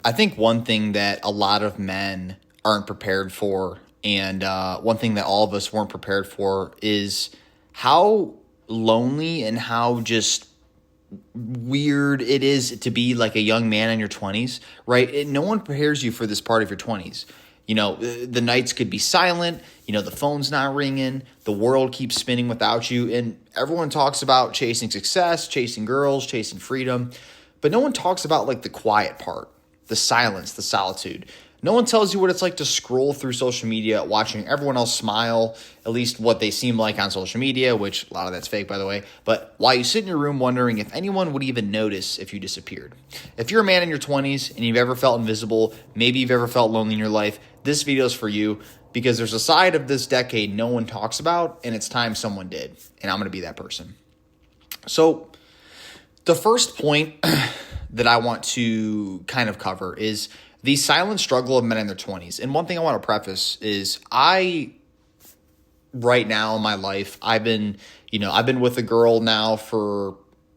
I think one thing that a lot of men aren't prepared for, and one thing that all of us weren't prepared for, is how lonely and how just weird it is to be like a young man in your 20s, right? No one prepares you for this part of your 20s. The nights could be silent, the phone's not ringing, the world keeps spinning without you, and everyone talks about chasing success, chasing girls, chasing freedom, but no one talks about like the quiet part, the silence, the solitude. No one tells you what it's like to scroll through social media, watching everyone else smile, at least what they seem like on social media, which a lot of that's fake, by the way. But while you sit in your room wondering if anyone would even notice if you disappeared. If you're a man in your 20s and you've ever felt invisible, maybe you've ever felt lonely in your life, this video is for you, because there's a side of this decade no one talks about, and it's time someone did. And I'm going to be that person. So the first point that I want to kind of cover is the silent struggle of men in their 20s. And one thing I want to preface is right now in my life, I've been with a girl now for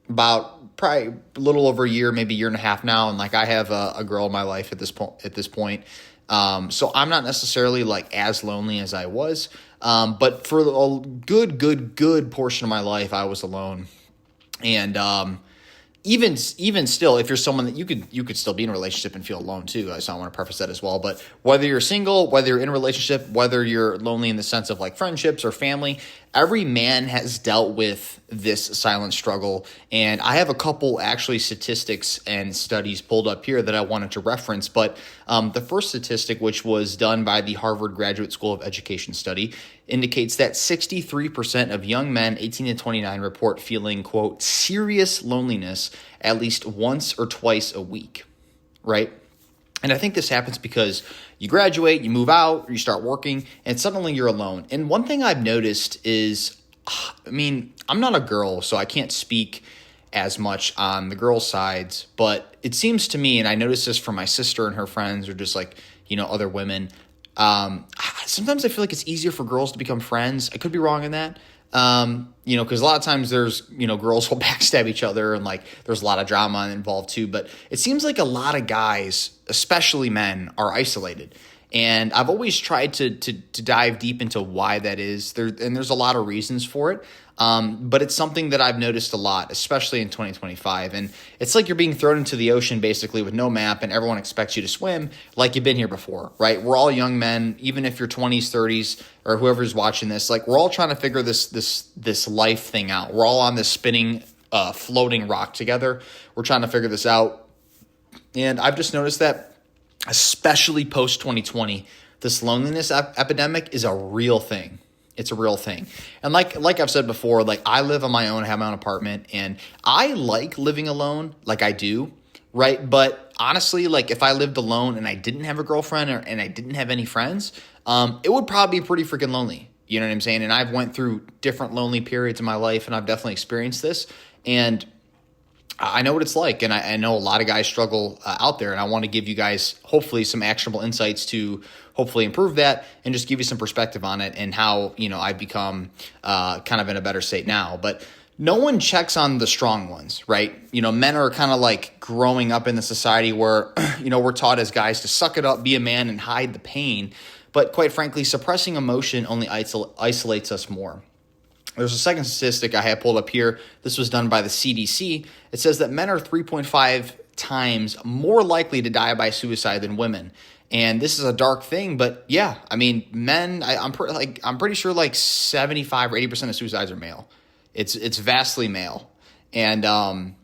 about probably a little over a year, maybe a year and a half now. And like I have a girl in my life at this point. So I'm not necessarily like as lonely as I was. But for a good portion of my life, I was alone. And, even still, if you're someone that you could still be in a relationship and feel alone too. So I want to preface that as well. But whether you're single, whether you're in a relationship, whether you're lonely in the sense of like friendships or family, every man has dealt with this silent struggle. And I have a couple actually statistics and studies pulled up here that I wanted to reference. But the first statistic, which was done by the Harvard Graduate School of Education study, indicates that 63% of young men 18 to 29 report feeling, quote, serious loneliness at least once or twice a week, right? And I think this happens because you graduate, you move out, or you start working, and suddenly you're alone. And one thing I've noticed is, I'm not a girl, so I can't speak as much on the girl sides, but it seems to me, and I notice this from my sister and her friends, or just like, other women, sometimes I feel like it's easier for girls to become friends. I could be wrong in that. Because a lot of times there's, girls will backstab each other, and like there's a lot of drama involved too. But it seems like a lot of guys, especially men, are isolated. And I've always tried to dive deep into why that is. There's a lot of reasons for it. But it's something that I've noticed a lot, especially in 2025. And it's like you're being thrown into the ocean basically with no map, and everyone expects you to swim like you've been here before, right? We're all young men, even if you're 20s, 30s, or whoever's watching this, like we're all trying to figure this life thing out. We're all on this spinning, floating rock together. We're trying to figure this out. And I've just noticed that, especially post 2020, this loneliness epidemic is a real thing. It's a real thing. And like I've said before, like I live on my own, have my own apartment, and I like living alone, like I do, right? But honestly, like if I lived alone and I didn't have a girlfriend and I didn't have any friends, it would probably be pretty freaking lonely. You know what I'm saying? And I've went through different lonely periods in my life, and I've definitely experienced this. And I know what it's like, and I know a lot of guys struggle out there, and I want to give you guys hopefully some actionable insights to hopefully improve that and just give you some perspective on it and how, I've become kind of in a better state now. But no one checks on the strong ones, right? Men are kind of like growing up in the society where, we're taught as guys to suck it up, be a man, and hide the pain. But quite frankly, suppressing emotion only isolates us more. There's a second statistic I have pulled up here. This was done by the CDC. It says that men are 3.5 times more likely to die by suicide than women. And this is a dark thing, but yeah, men, I'm pretty sure like 75 or 80% of suicides are male. It's vastly male. And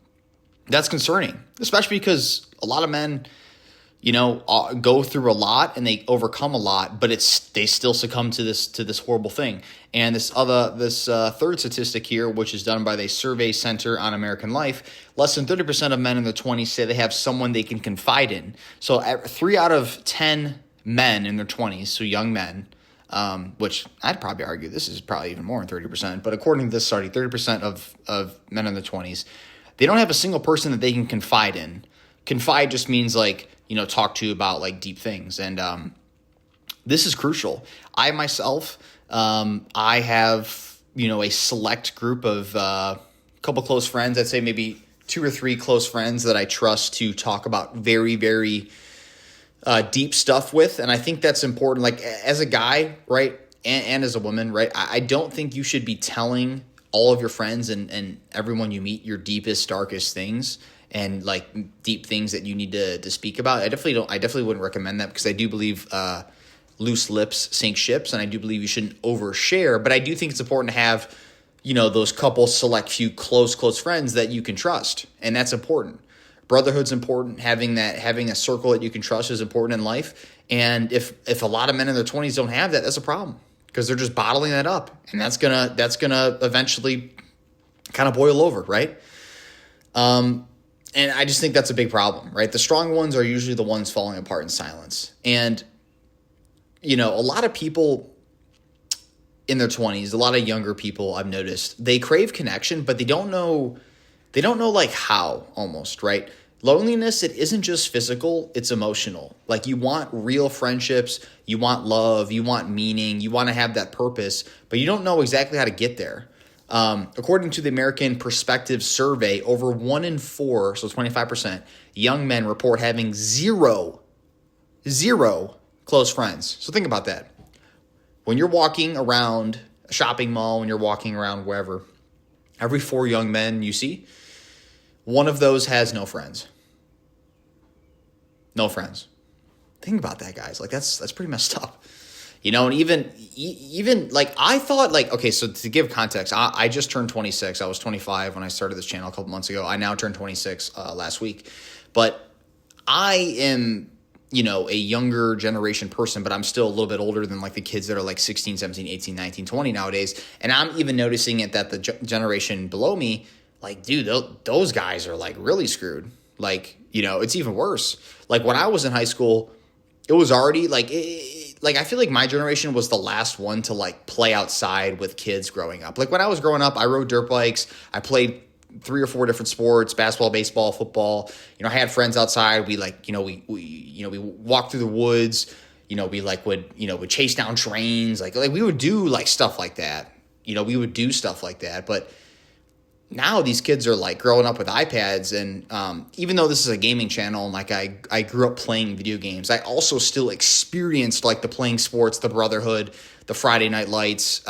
that's concerning, especially because a lot of men, go through a lot and they overcome a lot, but they still succumb to this horrible thing. And this third statistic here, which is done by the Survey Center on American Life, less than 30% of men in their 20s say they have someone they can confide in. So 3 out of 10 men in their 20s, so young men, which I'd probably argue this is probably even more than 30%, but according to this study, 30% of men in their 20s, they don't have a single person that they can confide in. Confide just means like, talk to about like deep things. And this is crucial. I myself, I have, a select group of a couple close friends. I'd say maybe 2 or 3 close friends that I trust to talk about very, very deep stuff with. And I think that's important. Like as a guy, right, and as a woman, right, I don't think you should be telling all of your friends and everyone you meet your deepest, darkest things and like deep things that you need to speak about. I definitely wouldn't recommend that, because I do believe loose lips sink ships, and I do believe you shouldn't overshare. But I do think it's important to have, those couple select few close friends that you can trust, and that's important. Brotherhood's important. Having a circle that you can trust is important in life. And if a lot of men in their 20s don't have that, that's a problem, because they're just bottling that up, and that's gonna eventually kind of boil over, right? And I just think that's a big problem, right? The strong ones are usually the ones falling apart in silence. And, a lot of people in their 20s, a lot of younger people I've noticed, they crave connection, but they don't know like how, almost, right? Loneliness, it isn't just physical, it's emotional. Like you want real friendships, you want love, you want meaning, you want to have that purpose, but you don't know exactly how to get there. According to the American Perspective Survey, over 1 in 4, so 25%, young men report having zero close friends. So think about that. When you're walking around a shopping mall, when you're walking around wherever, every 4 young men you see, one of those has no friends. No friends. Think about that, guys. Like that's pretty messed up. And even like I thought, like, okay, so to give context, I just turned 26. I was 25 when I started this channel a couple months ago. I now turned 26 last week. But I am, a younger generation person, but I'm still a little bit older than like the kids that are like 16, 17, 18, 19, 20 nowadays. And I'm even noticing it that the generation below me, like, dude, those guys are like really screwed. Like, it's even worse. Like when I was in high school, it was already like, I feel like my generation was the last one to like play outside with kids growing up. Like when I was growing up, I rode dirt bikes. I played 3 or 4 different sports: basketball, baseball, football. I had friends outside. We like, we walked through the woods. We like would chase down trains. Like we would do like stuff like that. We would do stuff like that. But now these kids are like growing up with iPads, and even though this is a gaming channel and like I grew up playing video games, I also still experienced like the playing sports, the brotherhood, the Friday night lights,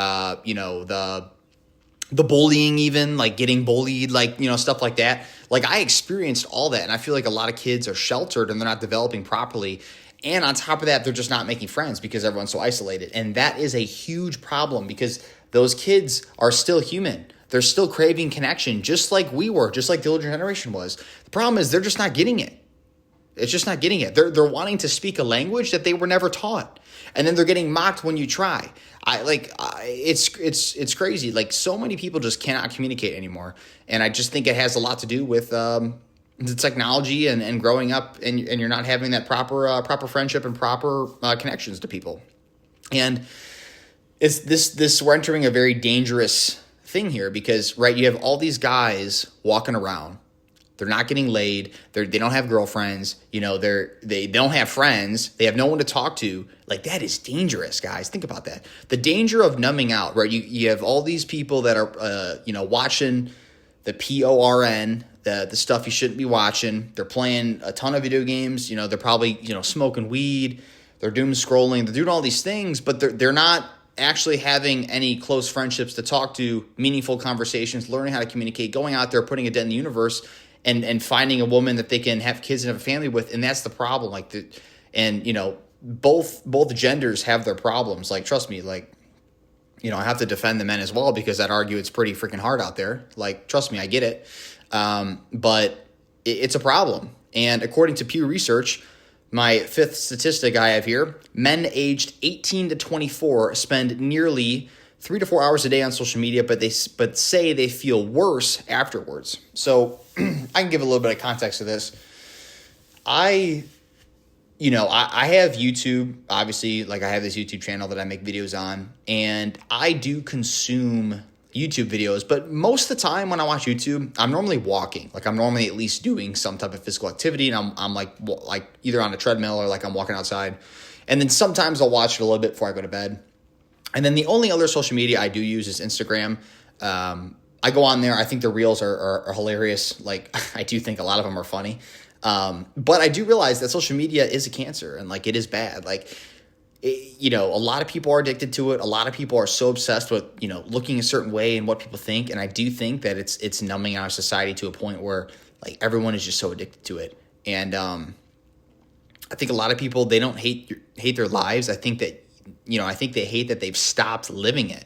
the bullying, even like getting bullied, like, stuff like that. Like I experienced all that, and I feel like a lot of kids are sheltered and they're not developing properly. And on top of that, they're just not making friends because everyone's so isolated. And that is a huge problem, because those kids are still human. They're still craving connection, just like we were, just like the older generation was. The problem is they're just not getting it. It's just not getting it. They're wanting to speak a language that they were never taught, and then they're getting mocked when you try. It's crazy. Like so many people just cannot communicate anymore, and I just think it has a lot to do with the technology and growing up, and you're not having that proper friendship and proper connections to people, and it's this we're entering a very dangerous thing here, because right, you have all these guys walking around. They're not getting laid. They don't have girlfriends. They don't have friends. They have no one to talk to. Like that is dangerous, guys. Think about that. The danger of numbing out, right? You have all these people that are watching the porn, the stuff you shouldn't be watching. They're playing a ton of video games. They're probably smoking weed. They're doom scrolling. They're doing all these things, but they're not actually having any close friendships to talk to, meaningful conversations, learning how to communicate, going out there, putting a dent in the universe, and finding a woman that they can have kids and have a family with. And that's the problem. Both genders have their problems. Like, trust me, like, I have to defend the men as well, because I'd argue it's pretty freaking hard out there. Like, trust me, I get it. But it's a problem. And according to Pew Research, my 5th statistic I have here, men aged 18 to 24 spend nearly 3 to 4 hours a day on social media, but say they feel worse afterwards. So I can give a little bit of context to this. I have YouTube, obviously, like I have this YouTube channel that I make videos on, and I do consume YouTube videos, but most of the time when I watch YouTube, I'm normally walking. Like I'm normally at least doing some type of physical activity, and I'm like either on a treadmill or like I'm walking outside. And then sometimes I'll watch it a little bit before I go to bed. And then the only other social media I do use is Instagram. I go on there. I think the reels are hilarious. Like I do think a lot of them are funny. But I do realize that social media is a cancer, and like it is bad. Like, a lot of people are addicted to it. A lot of people are so obsessed with, looking a certain way and what people think. And I do think that it's numbing our society to a point where like everyone is just so addicted to it. And I think a lot of people, they don't hate their lives. I think that, I think they hate that they've stopped living it,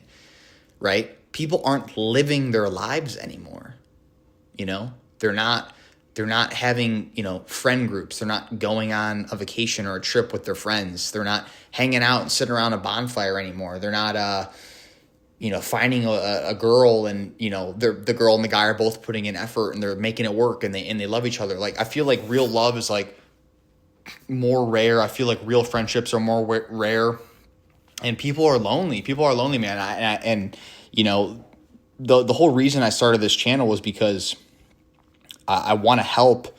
right? People aren't living their lives anymore. They're not having, friend groups. They're not going on a vacation or a trip with their friends. They're not hanging out and sitting around a bonfire anymore. They're not, finding a girl and, the girl and the guy are both putting in effort and they're making it work and they love each other. Like, I feel like real love is like more rare. I feel like real friendships are more rare, and people are lonely. People are lonely, man. The whole reason I started this channel was because I want to help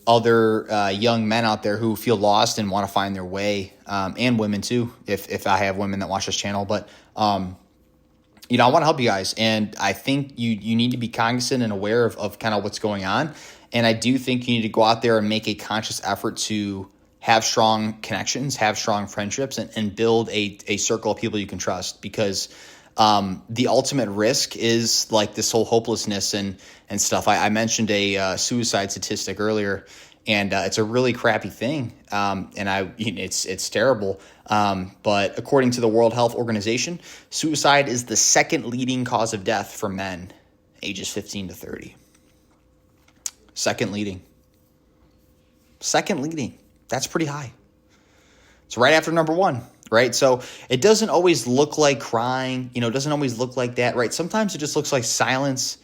other young men out there who feel lost and want to find their way, and women too, if I have women that watch this channel. But, I want to help you guys. And I think you need to be cognizant and aware of kind of what's going on. And I do think you need to go out there and make a conscious effort to have strong connections, have strong friendships, and build a circle of people you can trust. Because the ultimate risk is like this whole hopelessness and stuff. I mentioned a suicide statistic earlier, and it's a really crappy thing. It's terrible. But according to the World Health Organization, suicide is the second leading cause of death for men ages 15 to 30. Second leading. That's pretty high. It's right after number one. Right. So it doesn't always look like crying, it doesn't always look like that. Right. Sometimes it just looks like silence,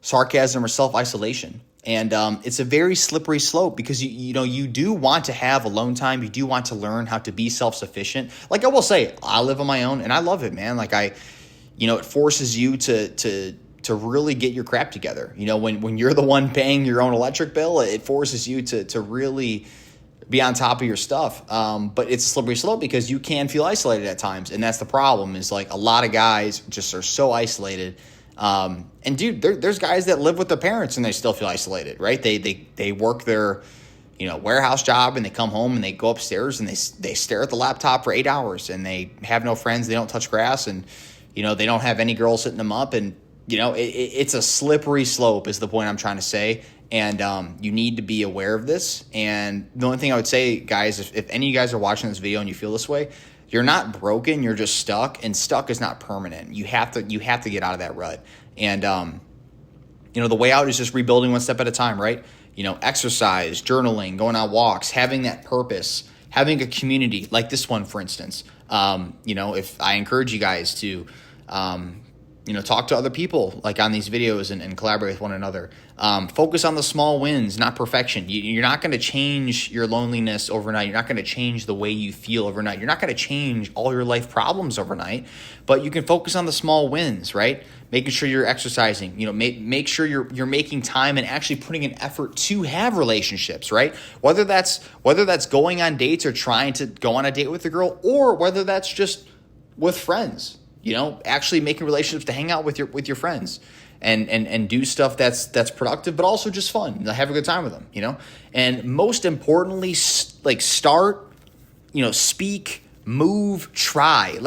sarcasm, or self-isolation. And it's a very slippery slope because, you do want to have alone time. You do want to learn how to be self-sufficient. Like I will say, I live on my own and I love it, man. Like it forces you to really get your crap together. When you're the one paying your own electric bill, it forces you to really be on top of your stuff. But it's a slippery slope because you can feel isolated at times. And that's the problem, is like a lot of guys just are so isolated. And dude, there's guys that live with their parents and they still feel isolated, right? They work their, warehouse job and they come home and they go upstairs and they stare at the laptop for 8 hours and they have no friends. They don't touch grass and, they don't have any girls hitting them up. And, it's a slippery slope is the point I'm trying to say. And you need to be aware of this. And the only thing I would say, guys, if any of you guys are watching this video and you feel this way, you're not broken. You're just stuck. And stuck is not permanent. You have to get out of that rut. And, the way out is just rebuilding one step at a time, right? Exercise, journaling, going on walks, having that purpose, having a community like this one, for instance. If I encourage you guys to, talk to other people like on these videos and collaborate with one another. Focus on the small wins, not perfection. You're not going to change your loneliness overnight. You're not going to change the way you feel overnight. You're not going to change all your life problems overnight, but you can focus on the small wins, right? Making sure you're exercising, make sure you're making time and actually putting an effort to have relationships, right? Whether that's going on dates or trying to go on a date with a girl, or whether that's just with friends. Actually making relationships to hang out with your friends and do stuff that's productive, but also just fun. Have a good time with them, And most importantly, start, speak, move, try.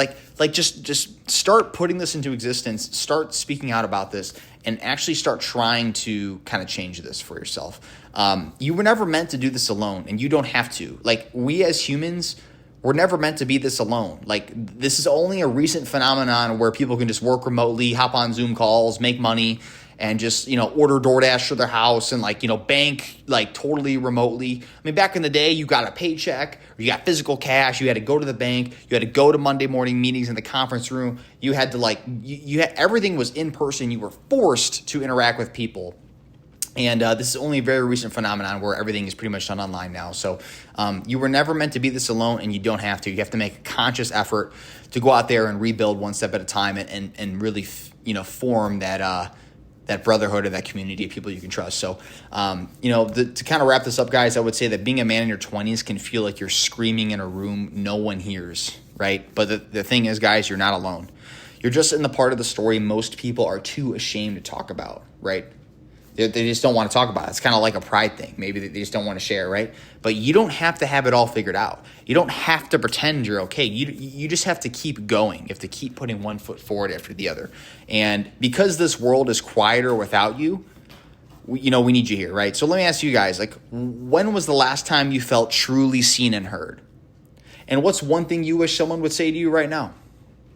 Just start putting this into existence. Start speaking out about this and actually start trying to kind of change this for yourself. You were never meant to do this alone, and you don't have to. Like, we as humans, we're never meant to be this alone. Like, this is only a recent phenomenon where people can just work remotely, hop on Zoom calls, make money, and just, order DoorDash to their house and bank totally remotely. I mean, back in the day, you got a paycheck or you got physical cash. You had to go to the bank. You had to go to Monday morning meetings in the conference room. You had to you had, everything was in person. You were forced to interact with people. And this is only a very recent phenomenon where everything is pretty much done online now. So you were never meant to be this alone, and you don't have to. You have to make a conscious effort to go out there and rebuild one step at a time and really form that brotherhood or that community of people you can trust. So to kind of wrap this up, guys, I would say that being a man in your 20s can feel like you're screaming in a room no one hears, right? But the thing is, guys, you're not alone. You're just in the part of the story most people are too ashamed to talk about, right? They just don't want to talk about it. It's kind of like a pride thing. Maybe they just don't want to share, right? But you don't have to have it all figured out. You don't have to pretend you're okay. You just have to keep going. You have to keep putting one foot forward after the other. And because this world is quieter without you, we need you here, right? So let me ask you guys, like, when was the last time you felt truly seen and heard? And what's one thing you wish someone would say to you right now,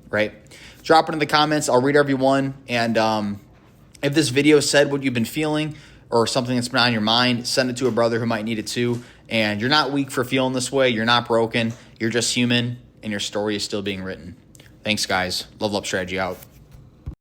right? Drop it in the comments. I'll read every one. And if this video said what you've been feeling or something that's been on your mind, send it to a brother who might need it too. And you're not weak for feeling this way. You're not broken. You're just human, and your story is still being written. Thanks, guys. Level Up Strategy out.